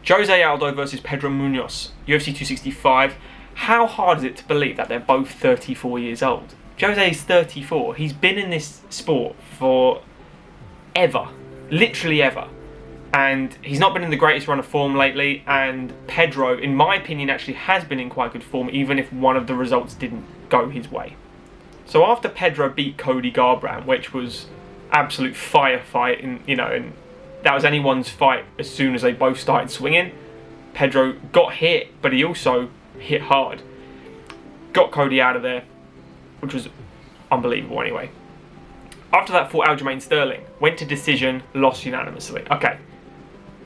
Jose Aldo versus Pedro Munhoz, UFC 265. How hard is it to believe that they're both 34 years old? Jose is 34. He's been in this sport for ever. Literally ever. And he's not been in the greatest run of form lately. And Pedro, in my opinion, actually has been in quite good form, even if one of the results didn't go his way. So after Pedro beat Cody Garbrandt, which was absolute firefight, and that was anyone's fight as soon as they both started swinging. Pedro got hit, but he also hit hard. Got Cody out of there, which was unbelievable anyway. After that, fought Aljamain Sterling. Went to decision, lost unanimously. Okay,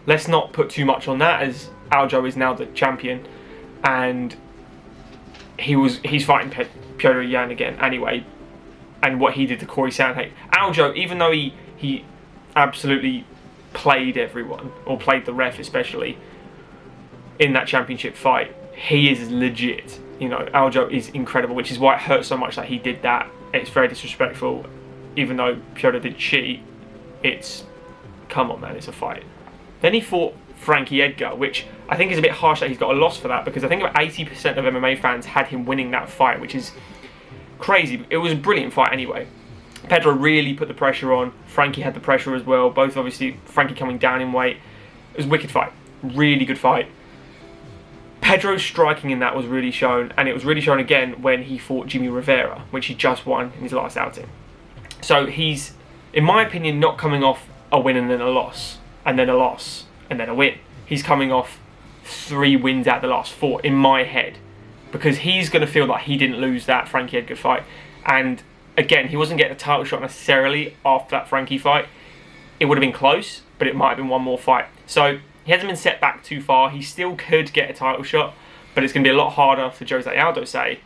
let's not put too much on that, as Aljo is now the champion, and he's fighting Petr Yan again anyway. And what he did to Corey Sandhagen. Aljo, even though he absolutely played everyone, or played the ref especially, in that championship fight, he is legit. Aljo is incredible, which is why it hurts so much that he did that. It's very disrespectful. Even though Piotr did cheat, come on, man, it's a fight. Then he fought Frankie Edgar, which I think is a bit harsh that he's got a loss for that, because I think about 80% of MMA fans had him winning that fight, which is crazy. It was a brilliant fight anyway. Pedro really put the pressure on. Frankie had the pressure as well. Both, obviously, Frankie coming down in weight. It was a wicked fight. Really good fight. Pedro's striking in that was really shown, and it was really shown again when he fought Jimmy Rivera, which he just won in his last outing. So he's, in my opinion, not coming off a win and then a loss, and then a loss, and then a win. He's coming off 3 wins out of the last 4, in my head, because he's going to feel like he didn't lose that Frankie Edgar fight. And again, he wasn't getting a title shot necessarily after that Frankie fight. It would have been close, but it might have been one more fight. So he hasn't been set back too far. He still could get a title shot, but it's going to be a lot harder for Jose Aldo, say.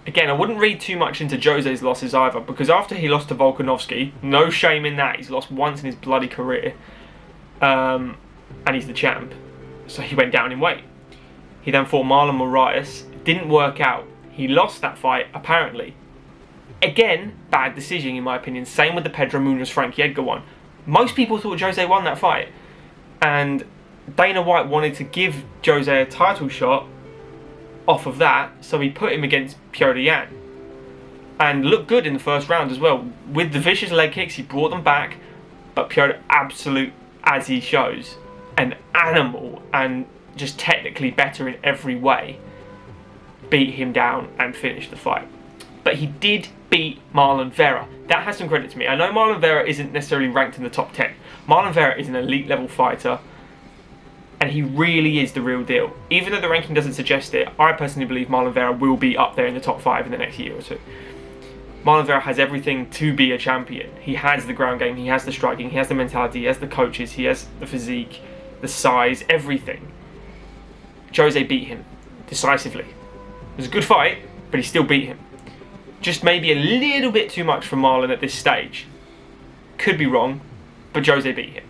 Again, I wouldn't read too much into Jose's losses either, because after he lost to Volkanovski, no shame in that. He's lost once in his bloody career. And he's the champ. So he went down in weight. He then fought Marlon Moraes. Didn't work out. He lost that fight, apparently. Again, bad decision in my opinion. Same with the Pedro Munhoz Frankie Edgar one. Most people thought Jose won that fight. And Dana White wanted to give Jose a title shot off of that, so he put him against Petr Yan. And looked good in the first round as well. With the vicious leg kicks, he brought them back. But Petr, absolute, as he shows, an animal, and just technically better in every way, beat him down and finished the fight. But he did beat Marlon Vera. That has some credit to me. I know Marlon Vera isn't necessarily ranked in the top 10. Marlon Vera is an elite level fighter, and he really is the real deal. Even though the ranking doesn't suggest it, I personally believe Marlon Vera will be up there in the top 5 in the next year or two. Marlon Vera has everything to be a champion. He has the ground game, he has the striking, he has the mentality, he has the coaches, he has the physique, the size, everything. Jose beat him decisively. It was a good fight, but he still beat him. Just maybe a little bit too much for Marlon at this stage. Could be wrong, but Jose beat him.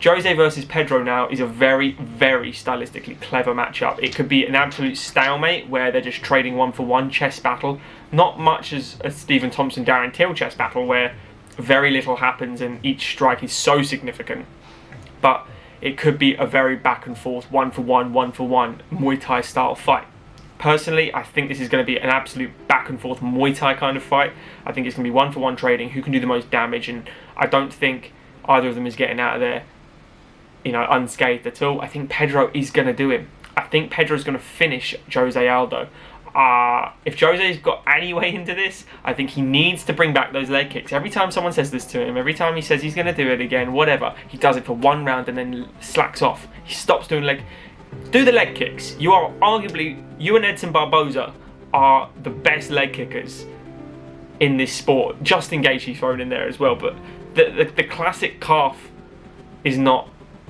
Jose versus Pedro now is a very, very stylistically clever matchup. It could be an absolute stalemate where they're just trading 1-for-1 chess battle. Not much as a Stephen Thompson, Darren Till chess battle where very little happens and each strike is so significant. But it could be a very back and forth 1-for-1, 1-for-1 Muay Thai style fight. Personally, I think this is going to be an absolute back and forth Muay Thai kind of fight. I think it's going to be 1-for-1 trading, who can do the most damage, and I don't think either of them is getting out of there, unscathed at all. I think Pedro is going to do him. I think Pedro's going to finish Jose Aldo. If Jose's got any way into this, I think he needs to bring back those leg kicks. Every time someone says this to him, every time he says he's going to do it again, whatever, he does it for 1 round and then slacks off. He stops doing do the leg kicks. You are arguably, you and Edson Barboza are the best leg kickers in this sport. Justin Gaethje's thrown in there as well, but the classic calf is not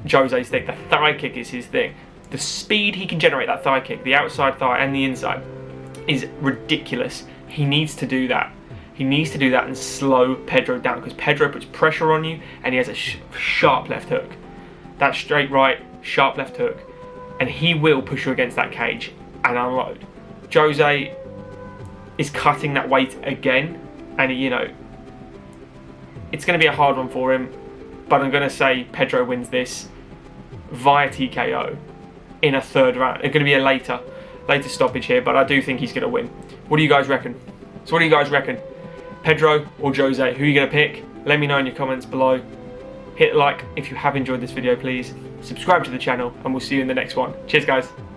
Jose's thing. The thigh kick is his thing. The speed he can generate that thigh kick, the outside thigh and the inside, is ridiculous. He needs to do that. He needs to do that and slow Pedro down, because Pedro puts pressure on you and he has a sharp left hook. That straight right, sharp left hook, and he will push you against that cage and unload. Jose is cutting that weight again, and it's going to be a hard one for him, but I'm going to say Pedro wins this via TKO. in a third round. It's going to be a later stoppage here, but I do think he's going to win. What do you guys reckon? So what do you guys reckon? Pedro or Jose? Who are you going to pick? Let me know in your comments below. Hit like if you have enjoyed this video, please. Subscribe to the channel, and we'll see you in the next one. Cheers, guys.